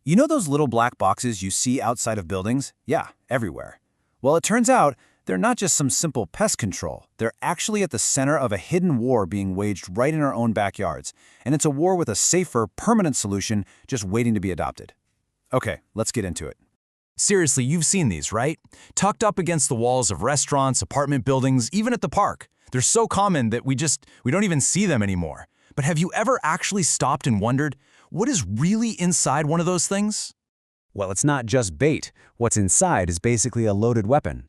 You know those little black boxes you see outside of buildings? Yeah, everywhere. Well, it turns out they're not just some simple pest control. They're actually at the center of a hidden war being waged right in our own backyards. And it's a war with a safer, permanent solution just waiting to be adopted. Okay, let's get into it. Seriously, you've seen these, right? Tucked up against the walls of restaurants, apartment buildings, even at the park. They're so common that we don't even see them anymore. But have you ever actually stopped and wondered, what is really inside one of those things? Well, it's not just bait. What's inside is basically a loaded weapon.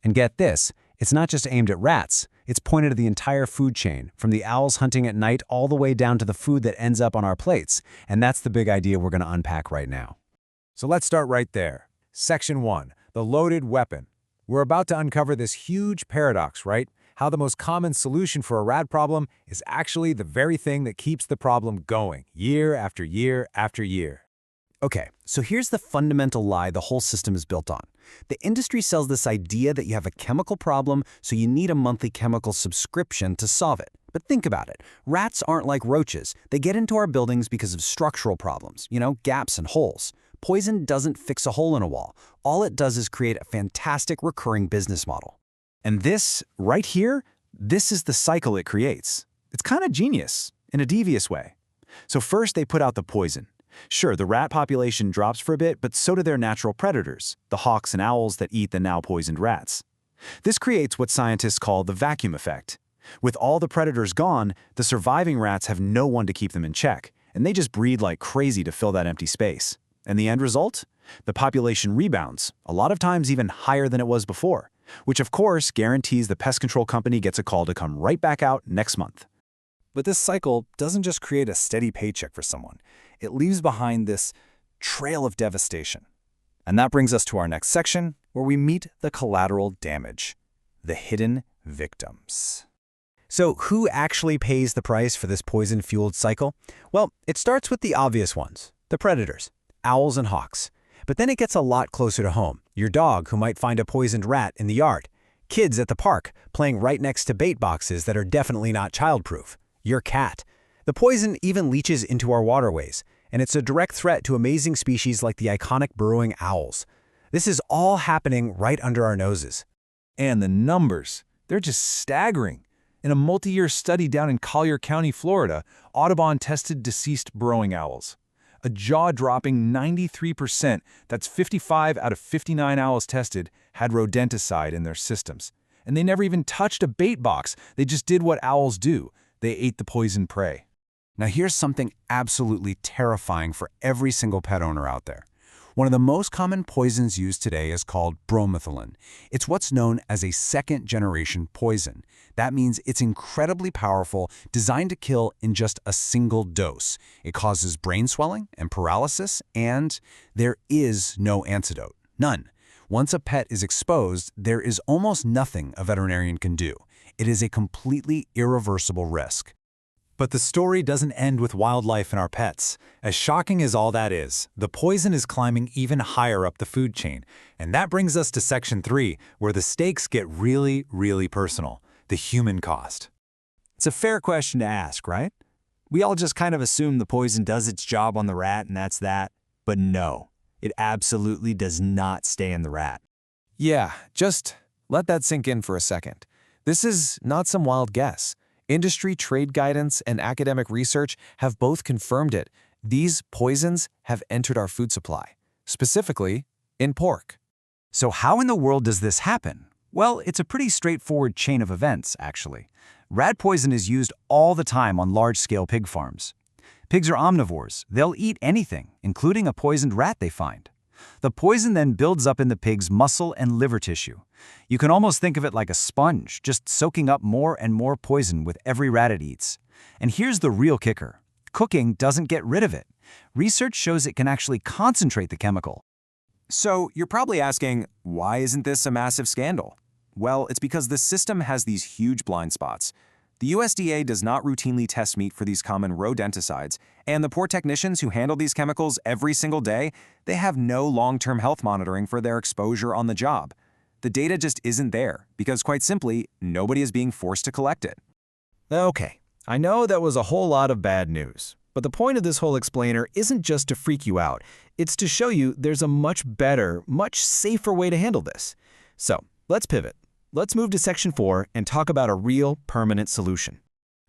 And get this, it's not just aimed at rats. It's pointed at the entire food chain, from the owls hunting at night all the way down to the food that ends up on our plates. And that's the big idea we're going to unpack right now. So let's start right there. Section 1, the loaded weapon. We're about to uncover this huge paradox, right? How the most common solution for a rat problem is actually the very thing that keeps the problem going, year after year after year. Okay, so here's the fundamental lie the whole system is built on. The industry sells this idea that you have a chemical problem, so you need a monthly chemical subscription to solve it. But think about it. Rats aren't like roaches. They get into our buildings because of structural problems, gaps and holes. Poison doesn't fix a hole in a wall. All it does is create a fantastic recurring business model. And this, right here, this is the cycle it creates. It's kind of genius, in a devious way. So first they put out the poison. Sure, the rat population drops for a bit, but so do their natural predators, the hawks and owls that eat the now poisoned rats. This creates what scientists call the vacuum effect. With all the predators gone, the surviving rats have no one to keep them in check, and they just breed like crazy to fill that empty space. And the end result? The population rebounds, a lot of times even higher than it was before, which of course guarantees the pest control company gets a call to come right back out next month. But this cycle doesn't just create a steady paycheck for someone. It leaves behind this trail of devastation. And that brings us to our next section, where we meet the collateral damage, the hidden victims. So who actually pays the price for this poison-fueled cycle? Well, it starts with the obvious ones, the predators, owls and hawks. But then it gets a lot closer to home. Your dog who might find a poisoned rat in the yard. Kids at the park playing right next to bait boxes that are definitely not childproof. Your cat. The poison even leaches into our waterways, and it's a direct threat to amazing species like the iconic burrowing owls. This is all happening right under our noses. And the numbers, they're just staggering. In a multi-year study down in Collier County, Florida, Audubon tested deceased burrowing owls. A jaw-dropping 93%, that's 55 out of 59 owls tested, had rodenticide in their systems. And they never even touched a bait box. They just did what owls do. They ate the poisoned prey. Now here's something absolutely terrifying for every single pet owner out there. One of the most common poisons used today is called bromethylin. It's what's known as a second-generation poison. That means it's incredibly powerful, designed to kill in just a single dose. It causes brain swelling and paralysis, and there is no antidote. None. Once a pet is exposed, there is almost nothing a veterinarian can do. It is a completely irreversible risk. But the story doesn't end with wildlife and our pets. As shocking as all that is, the poison is climbing even higher up the food chain. And that brings us to Section 3, where the stakes get really, really personal. The human cost. It's a fair question to ask, right? We all just kind of assume the poison does its job on the rat and that's that. But no, it absolutely does not stay in the rat. Yeah, just let that sink in for a second. This is not some wild guess. Industry trade guidance and academic research have both confirmed it. These poisons have entered our food supply, specifically in pork. So how in the world does this happen? Well, it's a pretty straightforward chain of events, actually. Rat poison is used all the time on large-scale pig farms. Pigs are omnivores. They'll eat anything, including a poisoned rat they find. The poison then builds up in the pig's muscle and liver tissue. You can almost think of it like a sponge, just soaking up more and more poison with every rat it eats. And here's the real kicker. Cooking doesn't get rid of it. Research shows it can actually concentrate the chemical. So you're probably asking, why isn't this a massive scandal? Well, it's because the system has these huge blind spots. The USDA does not routinely test meat for these common rodenticides, and the poor technicians who handle these chemicals every single day, they have no long-term health monitoring for their exposure on the job. The data just isn't there, because quite simply, nobody is being forced to collect it. Okay, I know that was a whole lot of bad news, but the point of this whole explainer isn't just to freak you out. It's to show you there's a much better, much safer way to handle this. So, let's pivot. Let's move to Section 4 and talk about a real, permanent solution.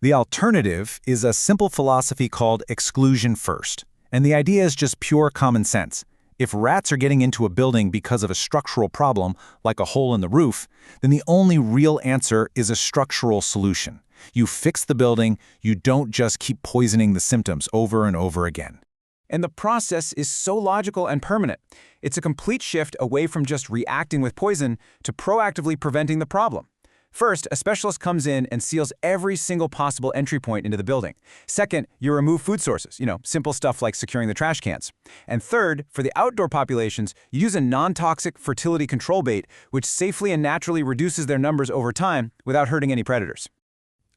The alternative is a simple philosophy called Exclusion First. And the idea is just pure common sense. If rats are getting into a building because of a structural problem, like a hole in the roof, then the only real answer is a structural solution. You fix the building, you don't just keep poisoning the symptoms over and over again. And the process is so logical and permanent. It's a complete shift away from just reacting with poison to proactively preventing the problem. First, a specialist comes in and seals every single possible entry point into the building. Second, you remove food sources, simple stuff like securing the trash cans. And third, for the outdoor populations, you use a non-toxic fertility control bait, which safely and naturally reduces their numbers over time without hurting any predators.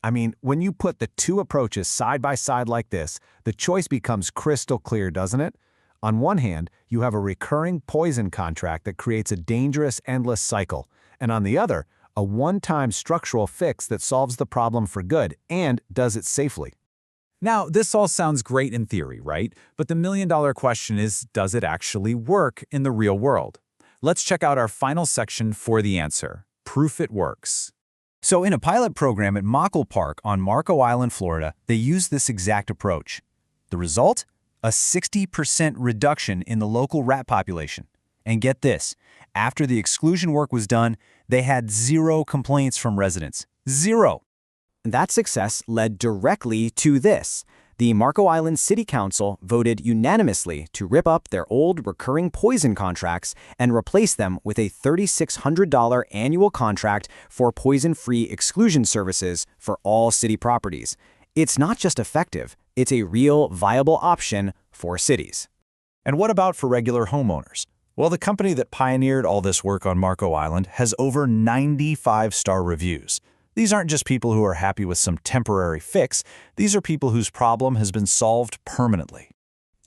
I mean, when you put the two approaches side by side like this, the choice becomes crystal clear, doesn't it? On one hand, you have a recurring poison contract that creates a dangerous, endless cycle. And on the other, a one-time structural fix that solves the problem for good and does it safely. Now, this all sounds great in theory, right? But the million-dollar question is, does it actually work in the real world? Let's check out our final section for the answer. Proof it works. So in a pilot program at Mockle Park on Marco Island, Florida, they used this exact approach. The result? A 60% reduction in the local rat population. And get this, after the exclusion work was done, they had 0 complaints from residents. 0! That success led directly to this. The Marco Island City Council voted unanimously to rip up their old recurring poison contracts and replace them with a $3,600 annual contract for poison-free exclusion services for all city properties. It's not just effective, it's a real, viable option for cities. And what about for regular homeowners? Well, the company that pioneered all this work on Marco Island has over 95-star reviews. These aren't just people who are happy with some temporary fix. These are people whose problem has been solved permanently.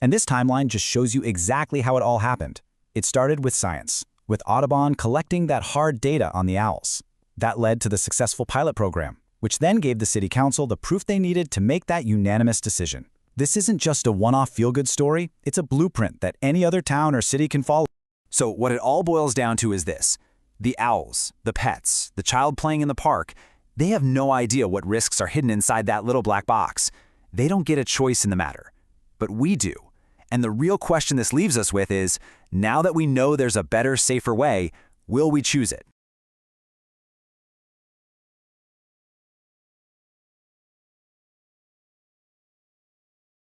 And this timeline just shows you exactly how it all happened. It started with science, with Audubon collecting that hard data on the owls. That led to the successful pilot program, which then gave the city council the proof they needed to make that unanimous decision. This isn't just a one-off feel-good story, it's a blueprint that any other town or city can follow. So what it all boils down to is this. The owls, the pets, the child playing in the park, they have no idea what risks are hidden inside that little black box. They don't get a choice in the matter. But we do. And the real question this leaves us with is, now that we know there's a better, safer way, will we choose it?